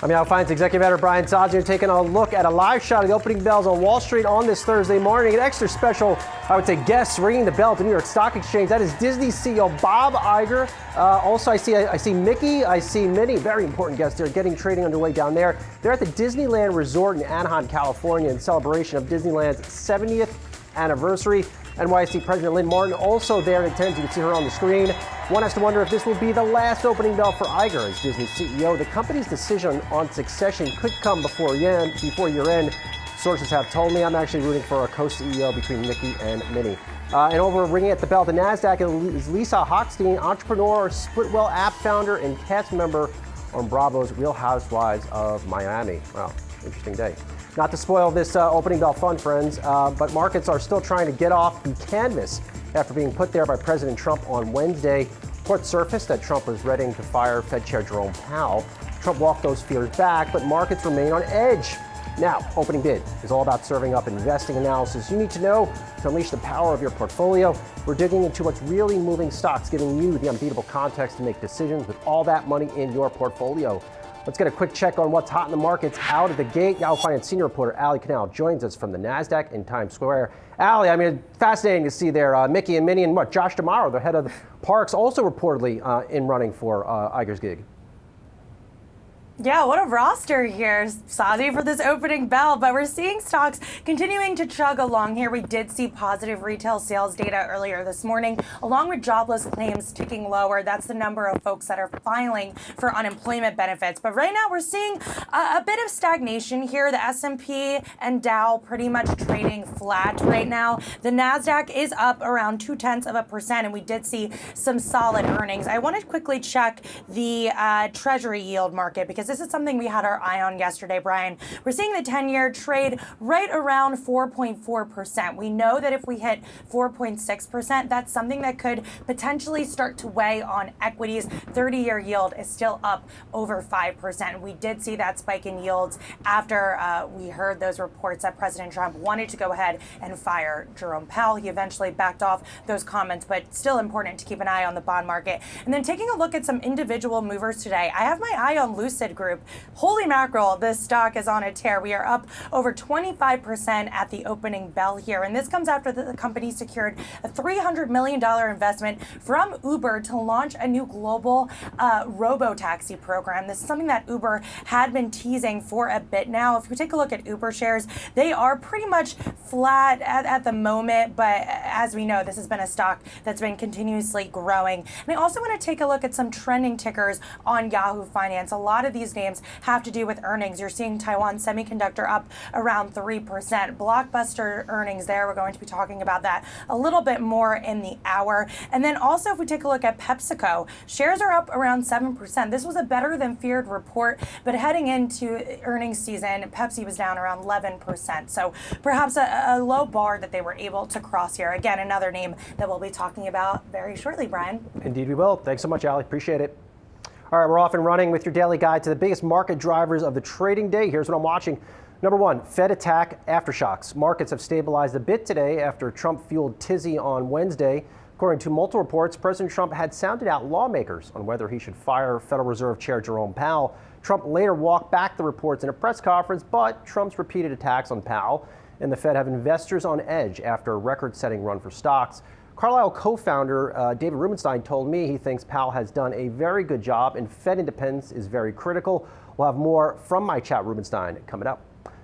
I'm Yahoo Finance executive editor Brian Sozzi. We're taking a look at a live shot of the opening bells on Wall Street on this Thursday morning. An extra special, I would say, guest ringing the bell at the New York Stock Exchange. That is Disney CEO Bob Iger. Also, I see Mickey, I see Minnie, very important guests there, getting trading underway down there. They're at the Disneyland Resort in Anaheim, California, in celebration of Disneyland's 70th anniversary. NYSE President Lynn Martin also there in attendance. You can see her on the screen. One has to wonder if this will be the last opening bell for Iger as Disney CEO. The company's decision on succession could come before year-end. Sources have told me. I'm actually rooting for a co-CEO between Mickey and Minnie. And over ringing at the bell, the NASDAQ is Lisa Hochstein, entrepreneur, Splitwell app founder, and cast member on Bravo's Real Housewives of Miami. Wow, interesting day. Not to spoil this opening bell fun, friends, but markets are still trying to get off the canvas after being put there by President Trump on Wednesday. Reports surfaced that Trump was ready to fire Fed Chair Jerome Powell. Trump walked those fears back, but markets remain on edge. Now, opening bid is all about serving up investing analysis you need to know to unleash the power of your portfolio. We're digging into what's really moving stocks, giving you the unbeatable context to make decisions with all that money in your portfolio. Let's get a quick check on what's hot in the markets out of the gate. Yahoo Finance senior reporter Ali Canal joins us from the NASDAQ in Times Square. Ali, I mean, fascinating to see there. Mickey and Minnie and Josh DeMauro, the head of the parks, also reportedly in running for Iger's gig. Yeah, what a roster here, Sozzi, for this opening bell. But we're seeing stocks continuing to chug along here. We did see positive retail sales data earlier this morning, along with jobless claims ticking lower. That's the number of folks that are filing for unemployment benefits. But right now we're seeing a bit of stagnation here. The S&P and Dow pretty much trading flat right now. The NASDAQ is up around 0.2%, and we did see some solid earnings. I want to quickly check the Treasury yield market because this is something we had our eye on yesterday, Brian. We're seeing the 10-year trade right around 4.4%. We know that if we hit 4.6%, that's something that could potentially start to weigh on equities. 30-year yield is still up over 5%. We did see that spike in yields after we heard those reports that President Trump wanted to go ahead and fire Jerome Powell. He eventually backed off those comments, but still important to keep an eye on the bond market. And then taking a look at some individual movers today, I have my eye on Lucid Group. Holy mackerel, this stock is on a tear. We are up over 25% at the opening bell here. And this comes after the company secured a $300 million investment from Uber to launch a new global robo-taxi program. This is something that Uber had been teasing for a bit now. If you take a look at Uber shares, they are pretty much flat at the moment. But as we know, this has been a stock that's been continuously growing. And I also want to take a look at some trending tickers on Yahoo Finance. A lot of these names have to do with earnings. You're seeing Taiwan Semiconductor up around 3%. Blockbuster earnings there. We're going to be talking about that a little bit more in the hour. And then also, if we take a look at PepsiCo, shares are up around 7%. This was a better than feared report, but heading into earnings season, Pepsi was down around 11%. So perhaps a low bar that they were able to cross here. Again, another name that we'll be talking about very shortly, Brian. Indeed we will. Thanks so much, Ali. Appreciate it. All right, we're off and running with your daily guide to the biggest market drivers of the trading day. Here's what I'm watching. Number one, Fed attack aftershocks. Markets have stabilized a bit today after Trump-fueled tizzy on Wednesday. According to multiple reports, President Trump had sounded out lawmakers on whether he should fire Federal Reserve Chair Jerome Powell. Trump later walked back the reports in a press conference, but Trump's repeated attacks on Powell and the Fed have investors on edge after a record-setting run for stocks. Carlyle co-founder David Rubenstein told me he thinks Powell has done a very good job and Fed independence is very critical. We'll have more from my chat Rubenstein coming up.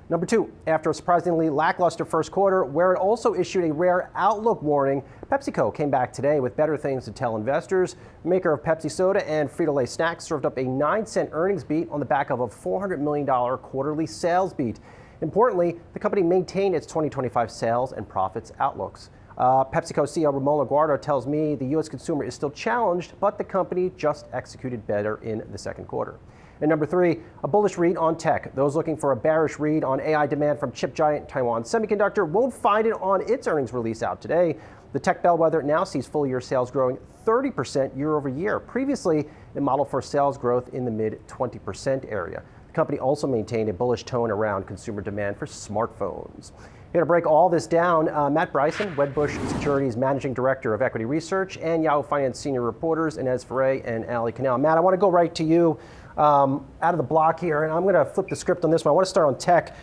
Number two, after a surprisingly lackluster first quarter, where it also issued a rare outlook warning, PepsiCo came back today with better things to tell investors. Maker of Pepsi Soda and Frito-Lay snacks served up a 9-cent earnings beat on the back of a $400 million quarterly sales beat. Importantly, the company maintained its 2025 sales and profits outlooks. PepsiCo CEO Ramon Laguarta tells me the U.S. consumer is still challenged, but the company just executed better in the second quarter. And number three, a bullish read on tech. Those looking for a bearish read on AI demand from chip giant Taiwan Semiconductor won't find it on its earnings release out today. The tech bellwether now sees full-year sales growing 30% year over year. Previously, it modeled for sales growth in the mid-20% area. The company also maintained a bullish tone around consumer demand for smartphones. Here to break all this down, Matt Bryson, Wedbush Securities Managing Director of Equity Research, and Yahoo Finance Senior Reporters Inez Ferre and Ali Canal. Matt, I want to go right to you. out of the block here, and I'm going to flip the script on this one. I want to start on tech,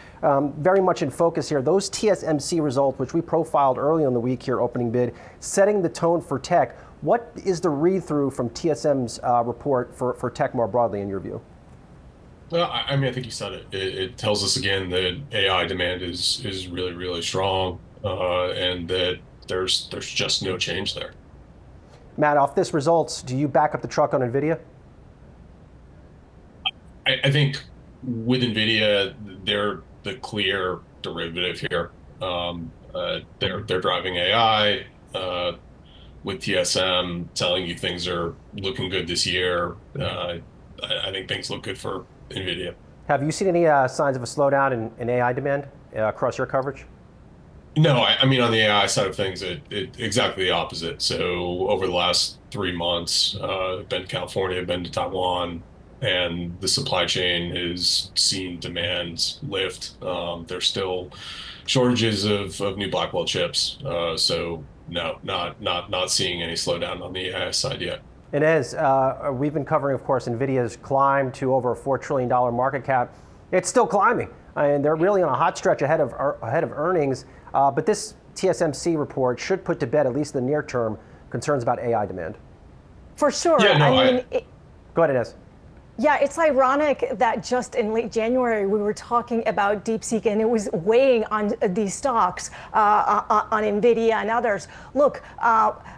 very much in focus here. Those TSMC results, which we profiled early in the week here, opening bid, setting the tone for tech. What is the read-through from TSM's report for tech more broadly, in your view? Well, I mean, I think you said it. It tells us again that AI demand is really, really strong, and that there's just no change there. Matt, off this results, do you back up the truck on NVIDIA? I think with NVIDIA, they're the clear derivative here. They're driving AI with TSM, telling you things are looking good this year. I think things look good for NVIDIA. Have you seen any signs of a slowdown in AI demand across your coverage? No, I mean, on the AI side of things, it exactly the opposite. So over the last 3 months, I've been to California, I've been to Taiwan, and the supply chain has seen demand lift. There's still shortages of new Blackwell chips. So no, not seeing any slowdown on the AI side yet. And as we've been covering, of course, NVIDIA's climb to over a $4 trillion market cap. It's still climbing, and they're really on a hot stretch ahead of earnings. But this TSMC report should put to bed, at least in the near term, concerns about AI demand. For sure. Yeah, no, Go ahead, Inez. Yeah, it's ironic that just in late January we were talking about DeepSeek and it was weighing on these stocks, on NVIDIA and others. Look,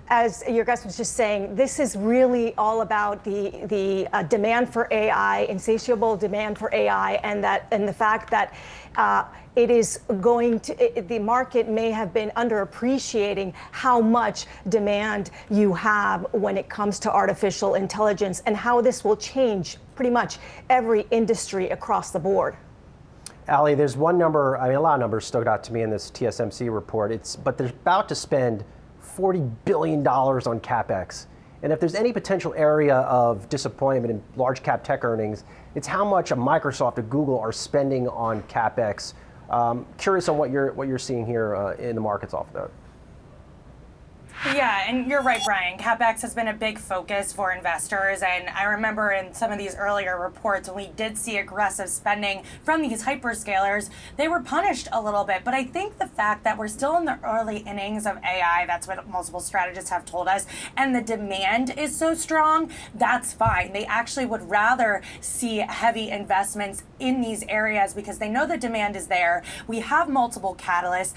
as your guest was just saying, this is really all about the demand for AI, insatiable demand for AI, and the fact that it is going to, the market may have been underappreciating how much demand you have when it comes to artificial intelligence and how this will change pretty much every industry across the board. Ali, there's one number, I mean, a lot of numbers stuck out to me in this TSMC report. But they're about to spend $40 billion on CapEx. And if there's any potential area of disappointment in large cap tech earnings, it's how much a Microsoft or Google are spending on CapEx. Curious on what you're seeing here in the markets off of that. Yeah, and you're right, Brian. CapEx has been a big focus for investors, and I remember in some of these earlier reports when we did see aggressive spending from these hyperscalers, they were punished a little bit. But I think the fact that we're still in the early innings of AI, that's what multiple strategists have told us, and the demand is so strong, that's fine. They actually would rather see heavy investments in these areas because they know the demand is there. We have multiple catalysts.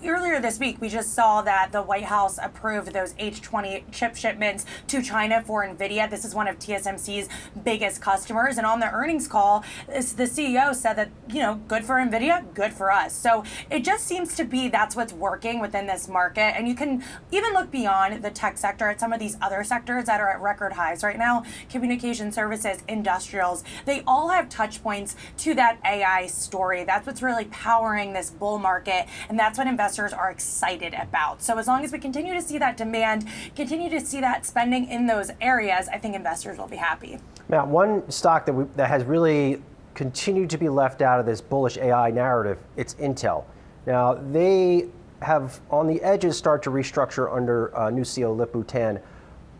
Earlier this week, we just saw that the White House approved those H20 chip shipments to China for NVIDIA. This is one of TSMC's biggest customers. And on the earnings call, the CEO said that, good for NVIDIA, good for us. So it just seems to be that's what's working within this market. And you can even look beyond the tech sector at some of these other sectors that are at record highs right now. Communication services, industrials, they all have touch points to that AI story. That's what's really powering this bull market. And that's what investors are excited about. So as long as we continue to see that demand, continue to see that spending in those areas, I think investors will be happy. Matt, one stock that has really continued to be left out of this bullish AI narrative, it's Intel. Now, they have on the edges start to restructure under new CEO Lip-Bu Tan.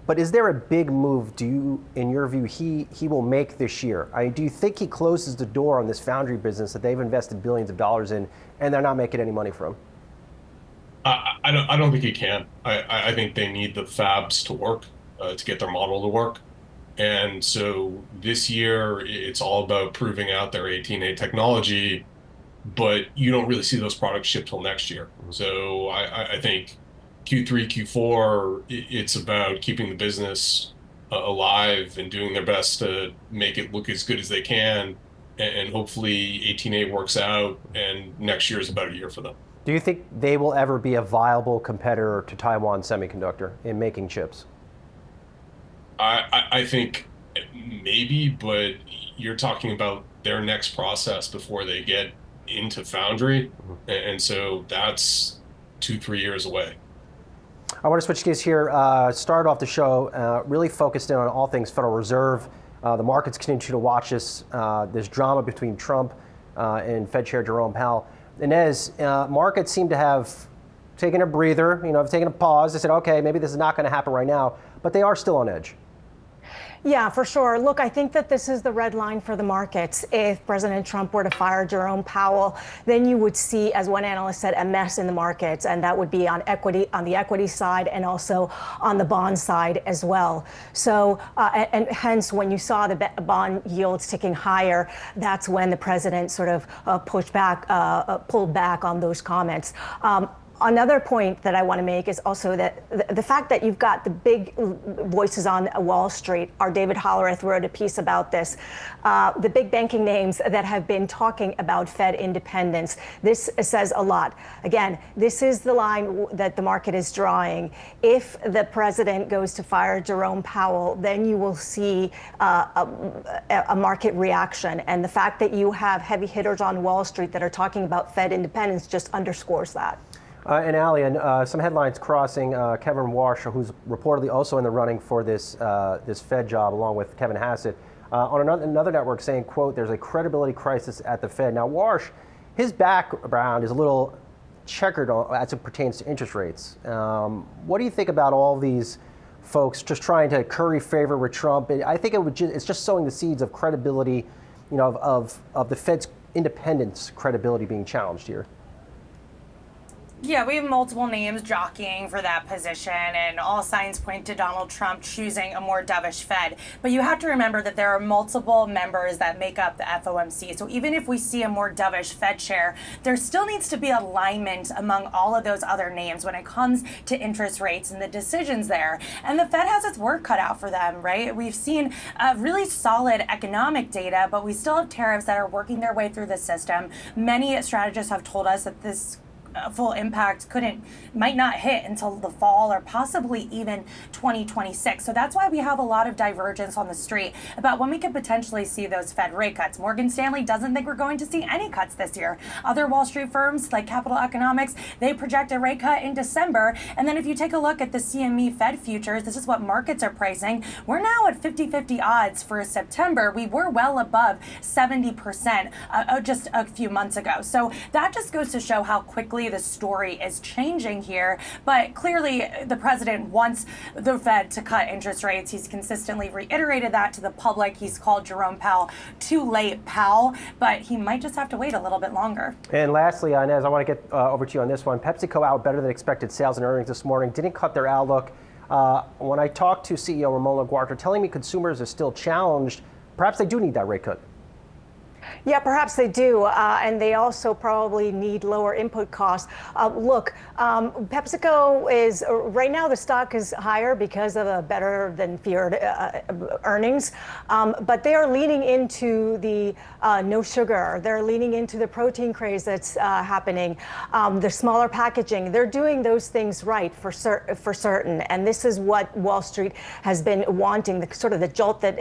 But is there a big move, in your view, he will make this year? Do you think he closes the door on this foundry business that they've invested billions of dollars in and they're not making any money from? I don't think he can. I think they need the fabs to work, to get their model to work. And so this year, it's all about proving out their 18A technology, but you don't really see those products ship till next year. So I think Q3, Q4, it's about keeping the business alive and doing their best to make it look as good as they can. And hopefully 18A works out and next year is about a year for them. Do you think they will ever be a viable competitor to Taiwan Semiconductor in making chips? I think maybe, but you're talking about their next process before they get into foundry. And so that's 2-3 years away. I want to switch gears here. Start off the show really focused in on all things Federal Reserve. The markets continue to watch this drama between Trump and Fed Chair Jerome Powell. Inez, markets seem to have taken a breather, have taken a pause. They said, okay, maybe this is not going to happen right now, but they are still on edge. Yeah, for sure. Look, I think that this is the red line for the markets. If President Trump were to fire Jerome Powell, then you would see, as one analyst said, a mess in the markets, and that would be on the equity side and also on the bond side as well. So, and hence, when you saw the bond yields ticking higher, that's when the president sort of pulled back on those comments. Another point that I want to make is also that the fact that you've got the big voices on Wall Street. Our David Hollerith wrote a piece about this. The big banking names that have been talking about Fed independence. This says a lot. Again, this is the line that the market is drawing. If the president goes to fire Jerome Powell, then you will see a market reaction. And the fact that you have heavy hitters on Wall Street that are talking about Fed independence just underscores that. And Ali, some headlines crossing Kevin Warsh, who's reportedly also in the running for this Fed job, along with Kevin Hassett, on another network saying, quote, there's a credibility crisis at the Fed. Now, Warsh, his background is a little checkered as it pertains to interest rates. What do you think about all these folks just trying to curry favor with Trump? I think it's just sowing the seeds of credibility, of the Fed's independence credibility being challenged here. Yeah, we have multiple names jockeying for that position, and all signs point to Donald Trump choosing a more dovish Fed. But you have to remember that there are multiple members that make up the FOMC. So even if we see a more dovish Fed chair, there still needs to be alignment among all of those other names when it comes to interest rates and the decisions there. And the Fed has its work cut out for them, right? We've seen really solid economic data, but we still have tariffs that are working their way through the system. Many strategists have told us that this full impact might not hit until the fall or possibly even 2026. So that's why we have a lot of divergence on the street about when we could potentially see those Fed rate cuts. Morgan Stanley doesn't think we're going to see any cuts this year. Other Wall Street firms like Capital Economics, they project a rate cut in December. And then if you take a look at the CME Fed futures, this is what markets are pricing. We're now at 50-50 odds for September. We were well above 70% just a few months ago. So that just goes to show how quickly the story is changing here. But clearly the president wants the Fed to cut interest rates. He's consistently reiterated that to the public. He's called Jerome Powell too late Powell, but he might just have to wait a little bit longer. And lastly, Inez, I want to get over to you on this one. PepsiCo out better than expected sales and earnings this morning, didn't cut their outlook. When I talked to CEO Ramon LaGuardia, telling me consumers are still challenged, perhaps they do need that rate cut. Yeah, perhaps they do, and they also probably need lower input costs. Look, PepsiCo is, right now the stock is higher because of a better than feared earnings, but they are leaning into the no sugar. They're leaning into the protein craze that's happening, the smaller packaging. They're doing those things right for certain, and this is what Wall Street has been wanting, the sort of the jolt that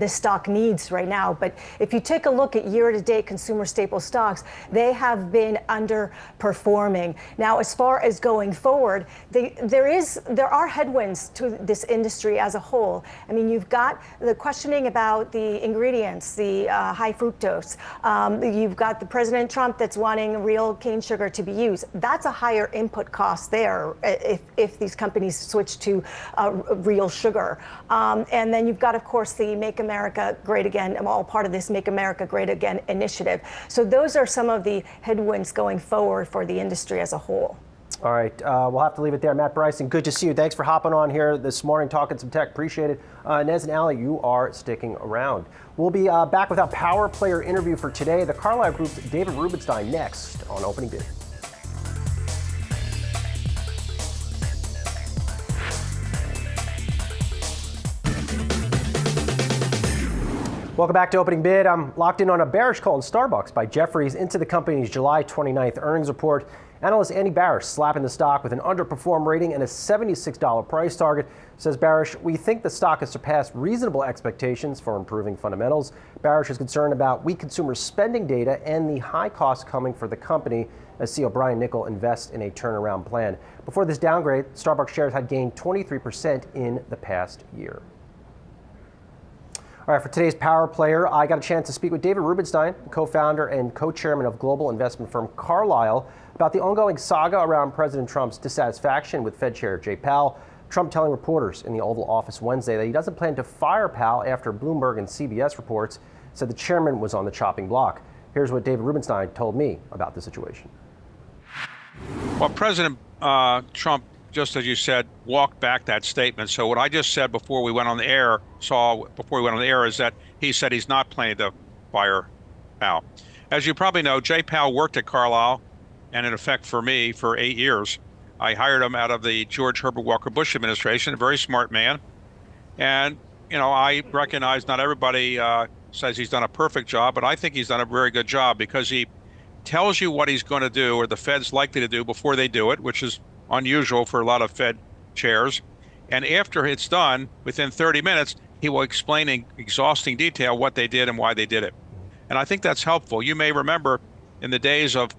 the stock needs right now. But if you take a look at year-to-date consumer staple stocks, they have been underperforming. Now, as far as going forward, there are headwinds to this industry as a whole. I mean, you've got the questioning about the ingredients, the high fructose. You've got the President Trump that's wanting real cane sugar to be used. That's a higher input cost there if these companies switch to real sugar. And then you've got, of course, the Make America Great Again, all part of this Make America Great Again initiative. So those are some of the headwinds going forward for the industry as a whole. All right, we'll have to leave it there. Matt Bryson, good to see you. Thanks for hopping on here this morning, talking some tech. Appreciate it. Nez and Ali, you are sticking around. We'll be back with our power player interview for today. The Carlyle Group's David Rubenstein next on Opening Bid. Welcome back to Opening Bid. I'm locked in on a bearish call in Starbucks by Jefferies into the company's July 29th earnings report. Analyst Andy Barish slapping the stock with an underperform rating and a $76 price target. Says Barish, we think the stock has surpassed reasonable expectations for improving fundamentals. Barish is concerned about weak consumer spending data and the high costs coming for the company as CEO Brian Niccol invests in a turnaround plan. Before this downgrade, Starbucks shares had gained 23% in the past year. All right, for today's Power Player, I got a chance to speak with David Rubenstein, co-founder and co-chairman of global investment firm Carlyle, about the ongoing saga around President Trump's dissatisfaction with Fed Chair Jay Powell, Trump telling reporters in the Oval Office Wednesday that he doesn't plan to fire Powell after Bloomberg and CBS reports said the chairman was on the chopping block. Here's what David Rubenstein told me about the situation. Well, President Trump, just as you said, walked back that statement. So what I just said before we went on the air, is that he said he's not planning to fire Powell. As you probably know, Jay Powell worked at Carlyle, and in effect for me, for 8 years. I hired him out of the George Herbert Walker Bush administration, a very smart man. And, I recognize not everybody says he's done a perfect job, but I think he's done a very good job because he tells you what he's going to do or the Fed's likely to do before they do it, which is unusual for a lot of Fed chairs. And after it's done, within 30 minutes, he will explain in exhausting detail what they did and why they did it. And I think that's helpful. You may remember in the days of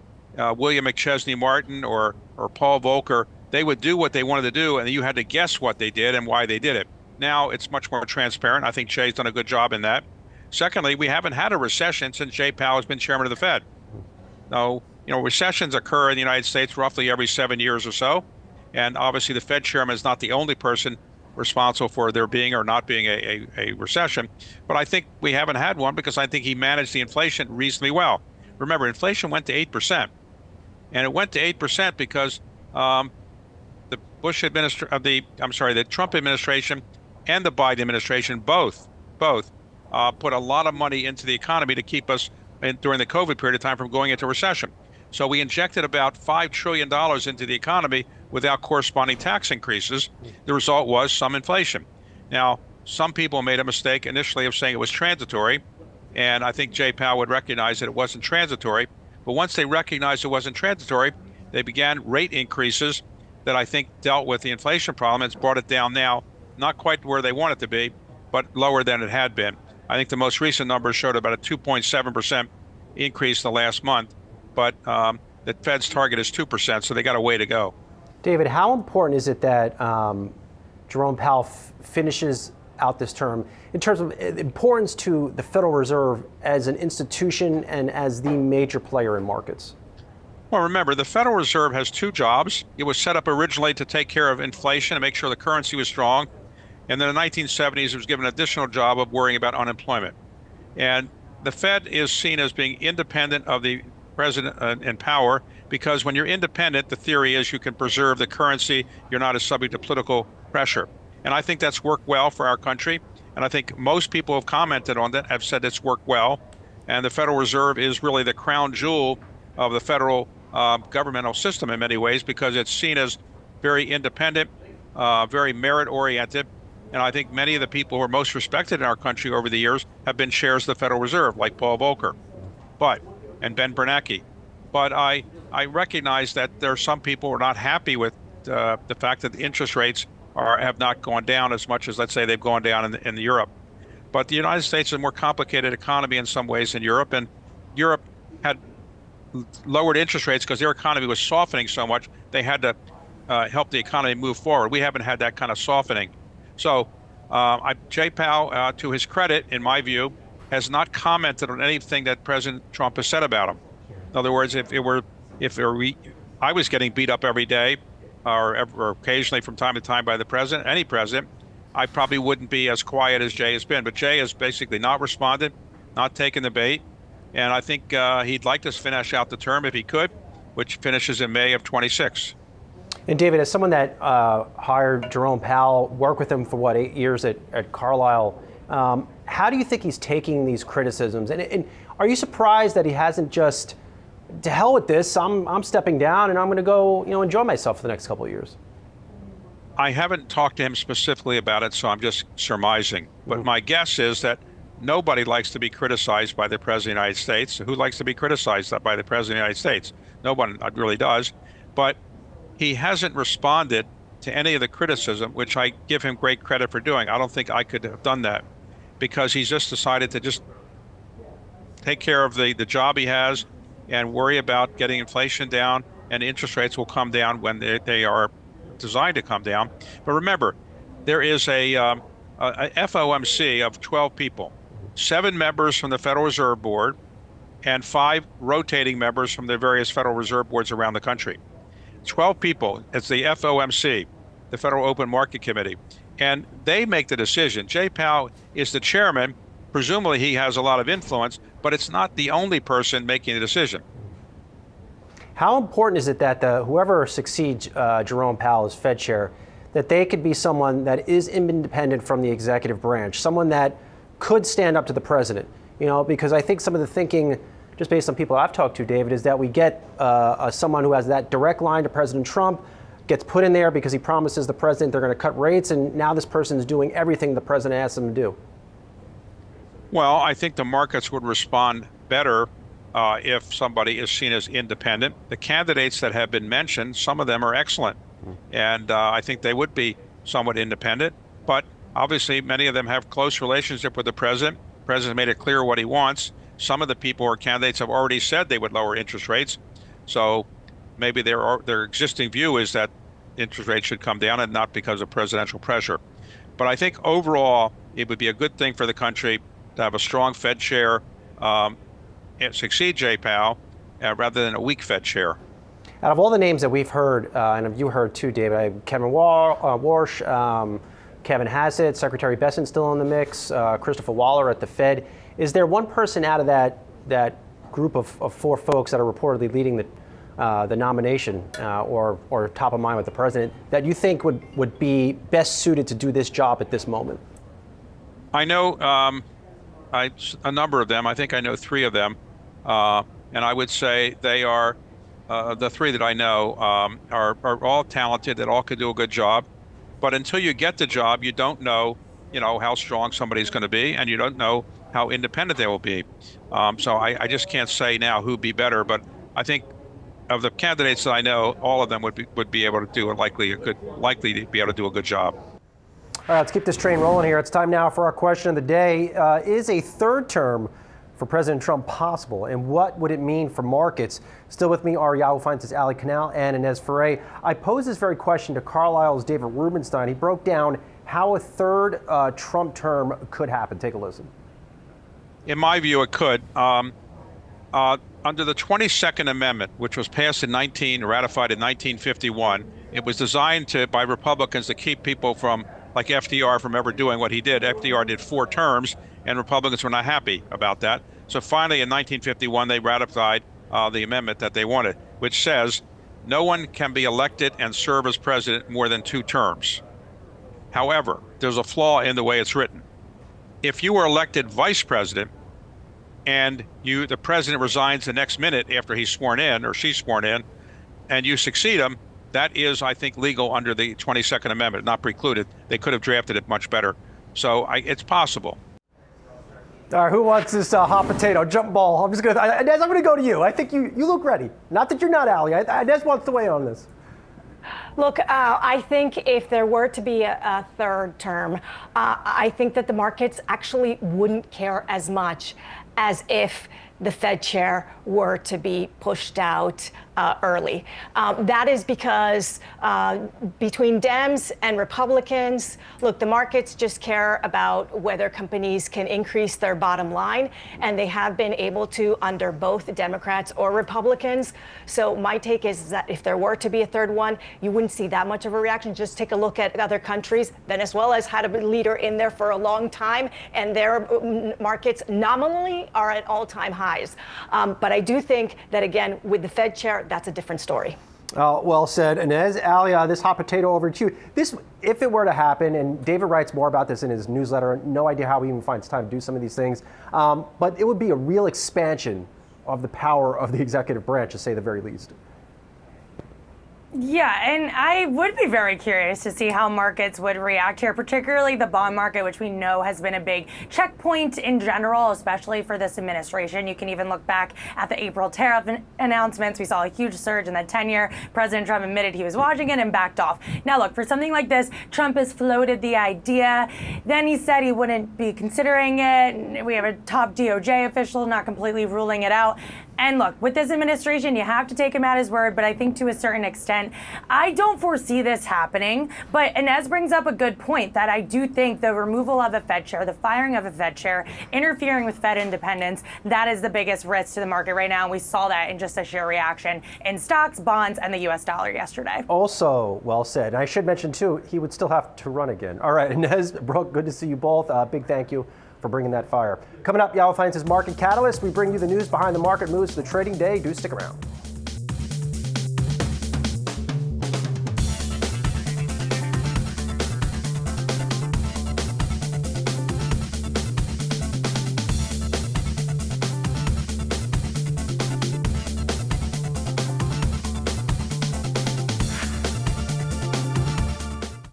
William McChesney Martin or Paul Volcker, they would do what they wanted to do, and you had to guess what they did and why they did it. Now it's much more transparent. I think Jay's done a good job in that. Secondly, we haven't had a recession since Jay Powell has been chairman of the Fed. Now, recessions occur in the United States roughly every 7 years or so. And obviously the Fed chairman is not the only person responsible for there being or not being a recession. But I think we haven't had one because I think he managed the inflation reasonably well. Remember, inflation went to 8%. And it went to 8% because the Trump administration and the Biden administration both put a lot of money into the economy to keep us during the COVID period of time from going into recession. So we injected about $5 trillion into the economy without corresponding tax increases. The result was some inflation. Now, some people made a mistake initially of saying it was transitory, and I think Jay Powell would recognize that it wasn't transitory. But once they recognized it wasn't transitory, they began rate increases that I think dealt with the inflation problem. It's brought it down now, not quite where they want it to be, but lower than it had been. I think the most recent numbers showed about a 2.7% increase in the last month, but the Fed's target is 2%, so they got a way to go. David, how important is it that Jerome Powell finishes out this term in terms of importance to the Federal Reserve as an institution and as the major player in markets? Well, remember, the Federal Reserve has two jobs. It was set up originally to take care of inflation and make sure the currency was strong. And then in the 1970s, it was given an additional job of worrying about unemployment. And the Fed is seen as being independent of the president in power because when you're independent, the theory is you can preserve the currency. You're not as subject to political pressure. And I think that's worked well for our country. And I think most people have commented on that, have said it's worked well. And the Federal Reserve is really the crown jewel of the federal governmental system in many ways because it's seen as very independent, very merit-oriented. And I think many of the people who are most respected in our country over the years have been chairs of the Federal Reserve, like Paul Volcker, and Ben Bernanke. But I recognize that there are some people who are not happy with the fact that the interest rates have not gone down as much as, let's say, they've gone down in Europe. But the United States is a more complicated economy in some ways than Europe, and Europe had lowered interest rates because their economy was softening so much, they had to help the economy move forward. We haven't had that kind of softening. So Jay Powell, to his credit, in my view, has not commented on anything that President Trump has said about him. In other words, if I was getting beat up every day or occasionally from time to time by the president, any president, I probably wouldn't be as quiet as Jay has been. But Jay has basically not responded, not taken the bait. And I think he'd like to finish out the term if he could, which finishes in May of 26. And David, as someone that hired Jerome Powell, worked with him for 8 years at Carlyle, how do you think he's taking these criticisms? And are you surprised that he hasn't just, to hell with this, I'm stepping down and I'm going to go, enjoy myself for the next couple of years? I haven't talked to him specifically about it, so I'm just surmising. But my guess is that nobody likes to be criticized by the President of the United States. Who likes to be criticized by the President of the United States? No one really does. But he hasn't responded to any of the criticism, which I give him great credit for doing. I don't think I could have done that because he's just decided to just take care of the job he has and worry about getting inflation down, and interest rates will come down when they are designed to come down. But remember, there is a FOMC of 12 people, 7 members from the Federal Reserve Board and 5 rotating members from the various Federal Reserve Boards around the country. 12 people. It's the FOMC. the Federal Open Market Committee. And they make the decision. Jay Powell is the chairman. Presumably he has a lot of influence, but it's not the only person making the decision. How important is it that whoever succeeds Jerome Powell as Fed chair, that they could be someone that is independent from the executive branch, someone that could stand up to the president? You know, because I think some of the thinking, just based on people I've talked to, David, is that we get someone who has that direct line to President Trump, gets put in there because he promises the president they're going to cut rates, and now this person is doing everything the president asks them to do. Well, I think the markets would respond better if somebody is seen as independent. The candidates that have been mentioned, some of them are excellent, and I think they would be somewhat independent, but obviously many of them have close relationship with the president. The president made it clear what he wants. Some of the people or candidates have already said they would lower interest rates, so maybe their existing view is that interest rates should come down and not because of presidential pressure. But I think overall it would be a good thing for the country to have a strong Fed chair and succeed Jay Powell rather than a weak Fed chair. Out of all the names that we've heard, and you heard too, David, Kevin Warsh, Kevin Hassett, Secretary Bessent still in the mix, Christopher Waller at the Fed. Is there one person out of that group of four folks that are reportedly leading the nomination or top of mind with the president that you think would be best suited to do this job at this moment? I know a number of them. I think I know three of them. And I would say they are, the three that I know are all talented, that all could do a good job. But until you get the job, you don't know, how strong somebody's going to be, and you don't know how independent they will be. So I just can't say now who'd be better, but I think of the candidates that I know, all of them would be able to do likely to be able to do a good job. All right, let's keep this train rolling here. It's time now for our question of the day. Is a third term for President Trump possible, and what would it mean for markets? Still with me are Yahoo Finance's Ali Canal and Inez Ferre. I posed this very question to Carlyle's David Rubenstein. He broke down how a third Trump term could happen. Take a listen. In my view, it could. Under the 22nd Amendment, which was passed ratified in 1951, it was designed by Republicans to keep people like FDR from ever doing what he did. FDR did 4 terms, and Republicans were not happy about that. So finally, in 1951, they ratified the amendment that they wanted, which says no one can be elected and serve as president more than 2 terms. However, there's a flaw in the way it's written. If you were elected vice president and the president resigns the next minute after he's sworn in or she's sworn in, and you succeed him, that is, I think, legal under the 22nd Amendment, not precluded. They could have drafted it much better. So it's possible. All right, who wants this hot potato jump ball? Inez, I'm going to go to you. I think you look ready. Not that you're not, Ali. Inez wants to weigh in on this. Look, I think if there were to be a third term, I think that the markets actually wouldn't care as much as if the Fed chair were to be pushed out early. That is because between Dems and Republicans, look, the markets just care about whether companies can increase their bottom line, and they have been able to under both Democrats or Republicans. So my take is that if there were to be a third one, you wouldn't see that much of a reaction. Just take a look at other countries. Venezuela's had a leader in there for a long time, and their markets nominally are at all-time highs. But I do think that, again, with the Fed chair, that's a different story. Well said, Inez. Ali, this hot potato over to you. This, if it were to happen, and David writes more about this in his newsletter, no idea how he even finds time to do some of these things, but it would be a real expansion of the power of the executive branch, to say the very least. Yeah, and I would be very curious to see how markets would react here, particularly the bond market, which we know has been a big checkpoint in general, especially for this administration. You can even look back at the April tariff announcements. We saw a huge surge in the 10-year. President Trump admitted he was watching it and backed off. Now, look, for something like this, Trump has floated the idea. Then he said he wouldn't be considering it. We have a top DOJ official not completely ruling it out. And look, with this administration, you have to take him at his word, but I think to a certain extent, I don't foresee this happening. But Inez brings up a good point that I do think the removal of a Fed chair, the firing of a Fed chair, interfering with Fed independence, that is the biggest risk to the market right now. And we saw that in just a sheer reaction in stocks, bonds, and the US dollar yesterday. Also, well said. And I should mention, too, he would still have to run again. All right, Inez, Brooke, good to see you both. Big thank you for bringing that fire. Coming up, Yahoo Finance's Market Catalyst, we bring you the news behind the market moves of the trading day. Do stick around.